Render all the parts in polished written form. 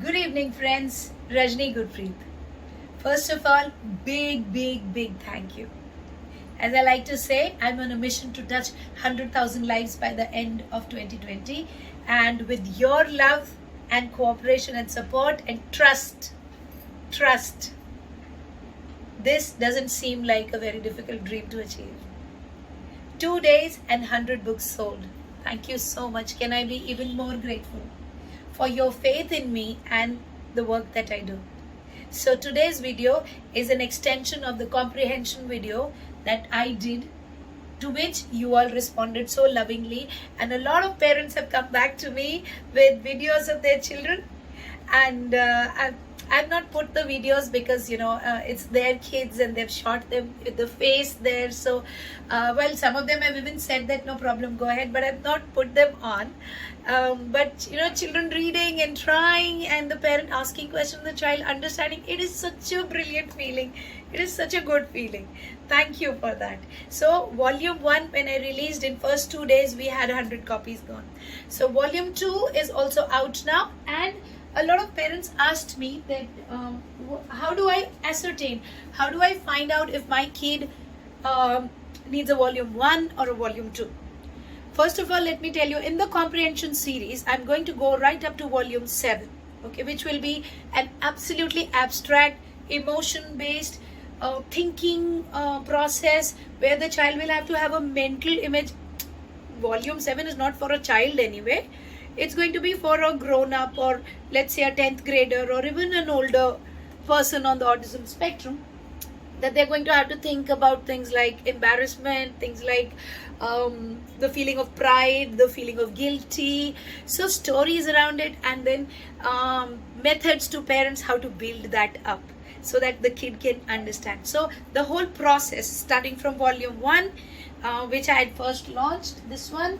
Good evening, friends. Rajni Gurpreet. First of all, big thank you. As I like to say, I'm on a mission to touch 100,000 lives by the end of 2020. And with your love and cooperation and support and trust, this doesn't seem like a very difficult dream to achieve. 2 days and 100 books sold. Thank you so much. Can I be even more grateful for your faith in me and the work that I do? So today's video is an extension of the comprehension video that I did, to which you all responded so lovingly, and a lot of parents have come back to me with videos of their children, and I've not put the videos because it's their kids and they've shot them with the face there. So well, some of them have even said that no problem, go ahead, but I've not put them on. But children reading and trying, and the parent asking questions, the child understanding, it is such a brilliant feeling. It is such a good feeling. Thank you for that. So volume 1, when I released in first 2 days, we had 100 copies gone. So volume 2 is also out now, and a lot of parents asked me that how do I ascertain, how do I find out if my kid needs a volume 1 or a volume 2? First of all, let me tell you, in the comprehension series, I'm going to go right up to volume 7, okay, which will be an absolutely abstract, emotion-based thinking process, where the child will have to have a mental image. Volume 7 is not for a child anyway. It's going to be for a grown-up, or let's say a 10th grader, or even an older person on the autism spectrum, that they're going to have to think about things like embarrassment, things like the feeling of pride, the feeling of guilty, so stories around it, and then methods to parents how to build that up so that the kid can understand. So the whole process, starting from volume 1, which I had first launched, this one,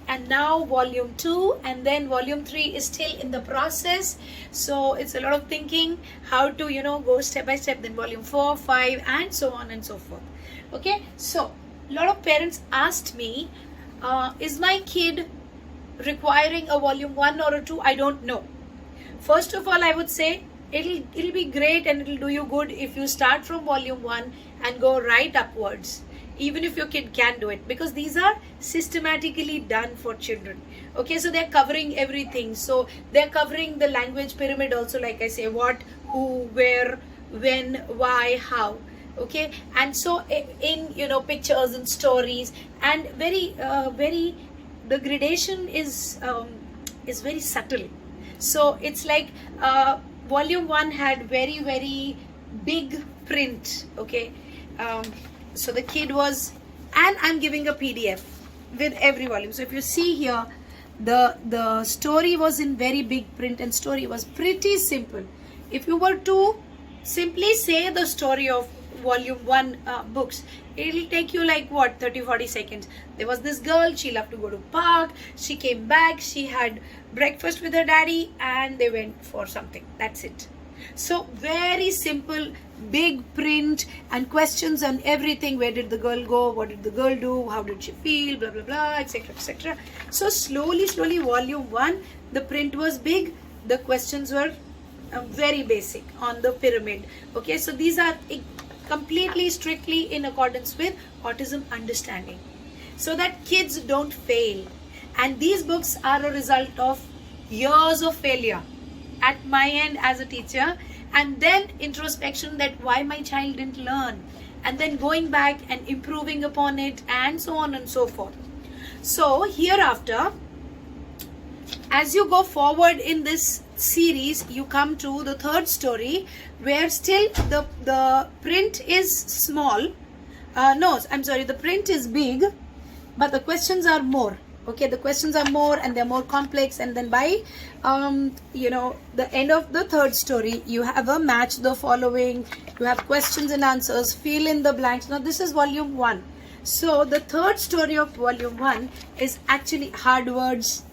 and now volume 2, and then volume 3 is still in the process. So it's a lot of thinking how to go step by step, then volume 4, 5, and so on and so forth. Okay, so a lot of parents asked me, is my kid requiring a volume 1 or a 2? I don't know. First of all, I would say it'll be great and it'll do you good if you start from volume 1 and go right upwards, even if your kid can do it, because these are systematically done for children. Okay, so they're covering everything. So they're covering the language pyramid also, like I say, what, who, where, when, why, how. Okay, and so in pictures and stories, and very the gradation is very subtle. So it's like volume 1 had very big print. Okay, so the kid was, and I'm giving a PDF with every volume. So if you see here, the story was in very big print, and story was pretty simple. If you were to simply say the story of volume 1 books, it'll take you like what, 30-40 seconds. There was this girl, she loved to go to park, she came back, she had breakfast with her daddy, and they went for something. That's it. So very simple, big print, and questions and everything. Where did the girl go? What did the girl do? How did she feel? Blah blah blah, etc etc. So slowly volume 1, the print was big, the questions were very basic on the pyramid. Okay, so these are completely strictly in accordance with autism understanding, so that kids don't fail. And these books are a result of years of failure at my end as a teacher, and then introspection, that why my child didn't learn, and then going back and improving upon it, and so on and so forth. So hereafter, as you go forward in this series, you come to the third story, where still the print is small. No, I'm sorry, the print is big, but the questions are more. Okay, the questions are more and they're more complex, and then by the end of the third story, you have a match the following, you have questions and answers, fill in the blanks. Now this is volume 1. So the third story of volume 1 is actually hard words,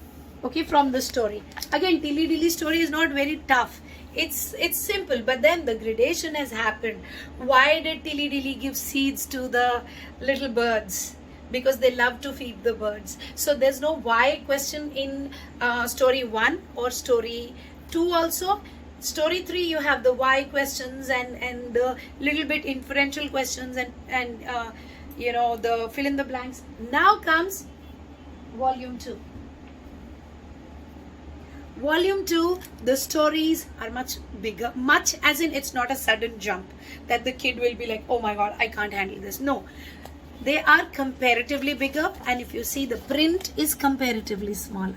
okay, from the story. Again, Tilly Dilly story is not very tough. It's simple, but then the gradation has happened. Why did Tilly Dilly give seeds to the little birds? Because they love to feed the birds. So there's no why question in story 1 or story 2 also. Story 3, you have the why questions and the little bit inferential questions and the fill in the blanks. Now comes volume 2. Volume 2, the stories are much bigger, much as in it's not a sudden jump that the kid will be like, oh my god, I can't handle this. No, they are comparatively bigger, and if you see, the print is comparatively smaller.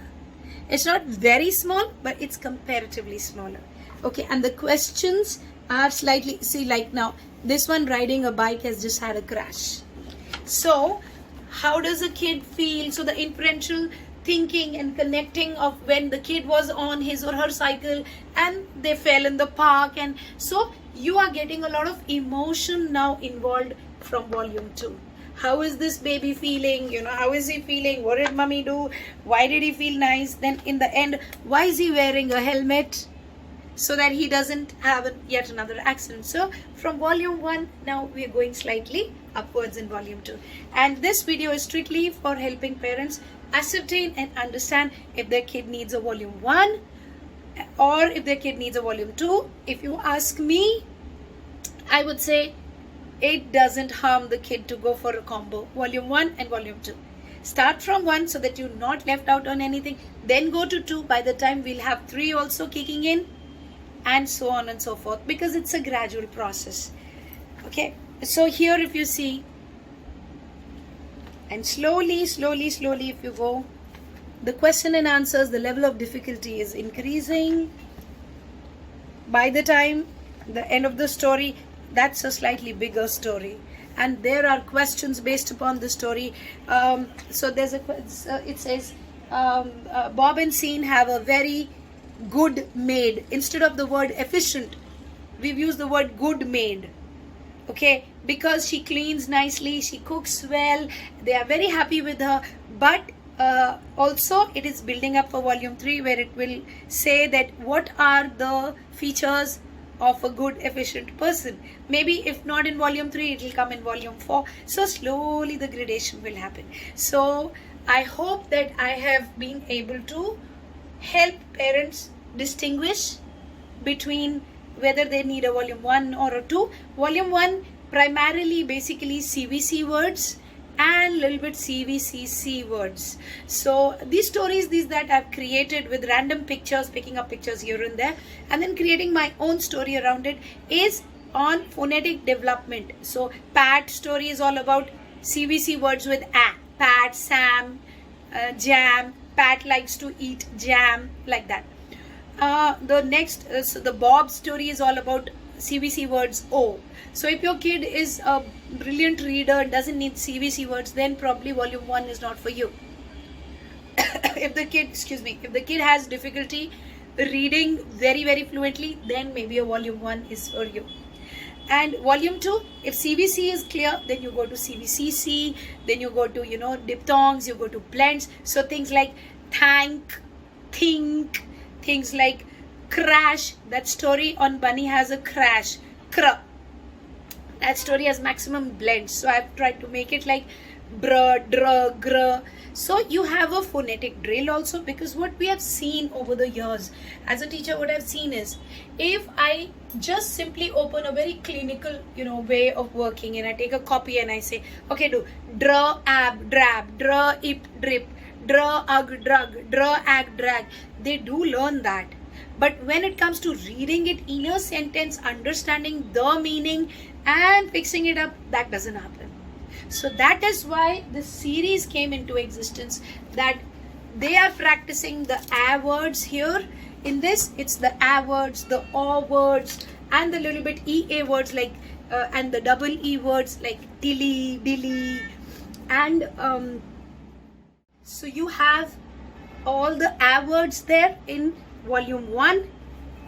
It's not very small, but it's comparatively smaller. Okay, and the questions are slightly, see, like now, this one, riding a bike has just had a crash. So, how does a kid feel? So, the inferential thinking and connecting of when the kid was on his or her cycle and they fell in the park, and so you are getting a lot of emotion now involved from volume 2. How is this baby feeling? How is he feeling? What did mommy do? Why did he feel nice? Then in the end, why is he wearing a helmet? So that he doesn't have yet another accident. So from volume 1, now we are going slightly upwards in volume 2. And this video is strictly for helping parents ascertain and understand if their kid needs a volume 1 or if their kid needs a volume 2. If you ask me, I would say it doesn't harm the kid to go for a combo, volume 1 and volume 2. Start from 1 so that you're not left out on anything. Then go to 2. By the time we'll have 3 also kicking in, and so on and so forth, because it's a gradual process. Okay, so here if you see, and slowly if you go, the question and answers, the level of difficulty is increasing. By the time the end of the story, that's a slightly bigger story, and there are questions based upon the story. So there's it says Bob and Sean have a very good maid. Instead of the word efficient, we've used the word good maid. Okay, because she cleans nicely, she cooks well, they are very happy with her. But also it is building up for volume 3, where it will say that what are the features of a good efficient person. Maybe if not in volume 3, it will come in volume 4. So slowly the gradation will happen. So I hope that I have been able to help parents distinguish between whether they need a volume 1 or a 2. Volume 1 primarily basically CVC words and little bit CVCC words. So these stories, that I've created with random pictures, picking up pictures here and there, and then creating my own story around it, is on phonetic development. So Pat story is all about CVC words with a. Pat, Sam, jam. Pat likes to eat jam, like that. The next, so the Bob story is all about CVC words O. So if your kid is a brilliant reader, doesn't need CVC words, then probably volume 1 is not for you. If the kid has difficulty reading very fluently, then maybe a volume 1 is for you. And volume 2, if CVC is clear, then you go to CVCC, then you go to, diphthongs, you go to blends. So things like thank, think, things like crash. That story on Bunny has a crash. That story has maximum blends. So I've tried to make it like br, dr, gr. So you have a phonetic drill also, because what we have seen over the years as a teacher, what I've seen is, if I just simply open a very clinical, way of working, and I take a copy and I say, okay, do dra, ab, drab, dra, ip, drip, dra, ug, drug, dra, ag, drag. They do learn that. But when it comes to reading it in a sentence, understanding the meaning and fixing it up, that doesn't happen. So that is why this series came into existence, that they are practicing the A words here. In this, it's the A words, the O words, and the little bit EA words like, and the double E words like dilly, and so you have all the A words there in volume 1,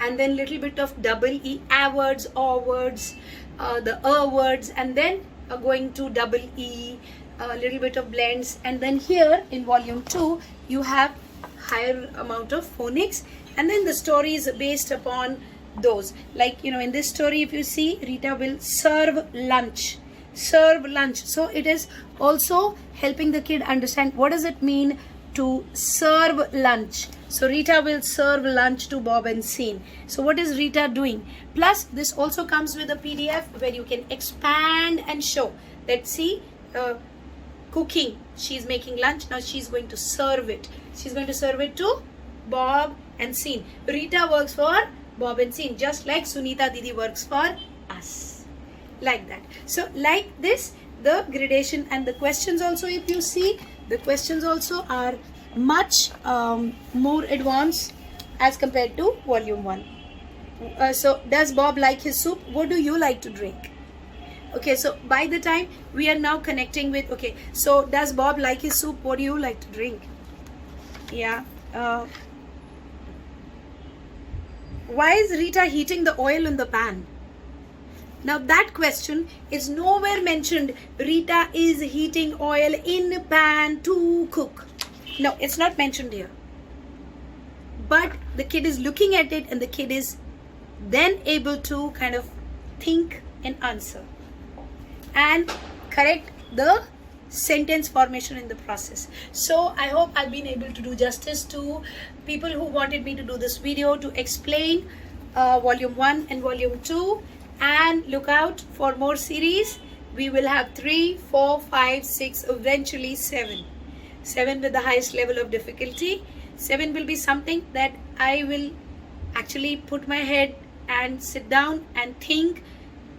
and then little bit of double E, A words, O words, the words, and then going to double E, a little bit of blends, and then here in volume 2 you have higher amount of phonics, and then the story is based upon those. Like, in this story, if you see, Rita will serve lunch. So it is also helping the kid understand what does it mean to serve lunch. So Rita will serve lunch to Bob and Scene. So what is Rita doing? Plus this also comes with a PDF where you can expand and show that, see, cooking, she's making lunch, now she's going to serve it. She's going to serve it to Bob and Scene. Rita works for Bob and Scene, just like Sunita Didi works for us. Like that. So like this, the gradation and the questions also, if you see, the questions also are much more advanced as compared to volume 1. So does Bob like his soup? What do you like to drink? Okay, so by the time we are now connecting with, okay, so does Bob like his soup? What do you like to drink? Yeah. Why is Rita heating the oil in the pan? Now that question is nowhere mentioned. Rita is heating oil in a pan to cook. No, it's not mentioned here. But the kid is looking at it and the kid is then able to kind of think and answer and correct the sentence formation in the process. So I hope I've been able to do justice to people who wanted me to do this video to explain volume 1 and volume 2. And look out for more series. We will have 3, 4, 5, 6, eventually 7. 7 with the highest level of difficulty. 7 will be something that I will actually put my head and sit down and think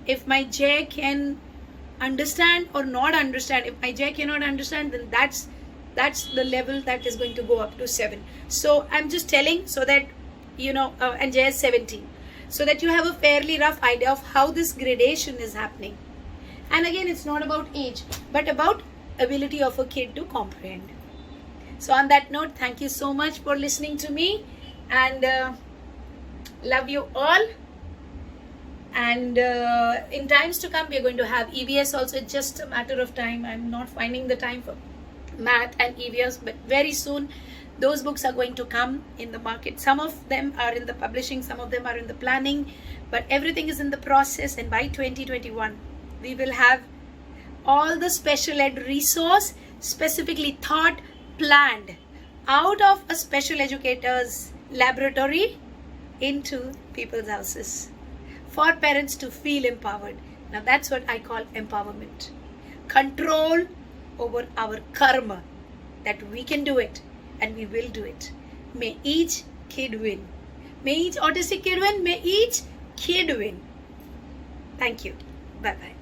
if my J can understand or not understand. If my J cannot understand, then that's the level that is going to go up to 7. So I'm just telling so that you know, and J is 17. So that you have a fairly rough idea of how this gradation is happening. And again, it's not about age, but about ability of a kid to comprehend. So on that note, thank you so much for listening to me, and love you all. And in times to come, we are going to have EVS also. It's just a matter of time. I'm not finding the time for math and EVS, but very soon those books are going to come in the market. Some of them are in the publishing, some of them are in the planning, but everything is in the process. And by 2021, we will have all the special ed resource specifically thought, planned out of a special educator's laboratory into people's houses for parents to feel empowered. Now that's what I call empowerment. Control over our karma, that we can do it. And we will do it. May each kid win. May each autistic kid win. May each kid win. Thank you. Bye-bye.